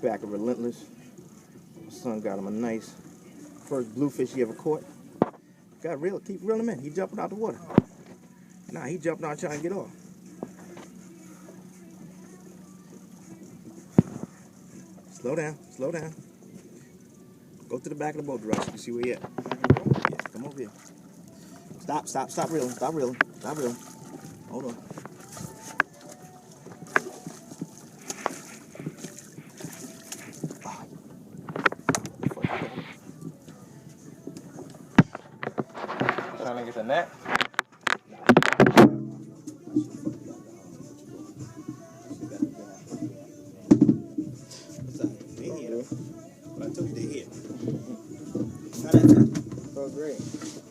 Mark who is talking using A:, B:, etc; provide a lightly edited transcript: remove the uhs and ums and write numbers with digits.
A: Back of Relentless. My son got him a nice first bluefish he ever caught. Got real, keep reeling him in. He jumping out the water. Nah, he jumping out trying to get off. Slow down, slow down. Go to the back of the boat, Rush. You can see where he at. Yeah, come over here. Stop reeling, stop reeling, stop reeling. Hold on.
B: Trying to get the net.
A: They here though. But I told you they here. How that feel?
B: Felt great.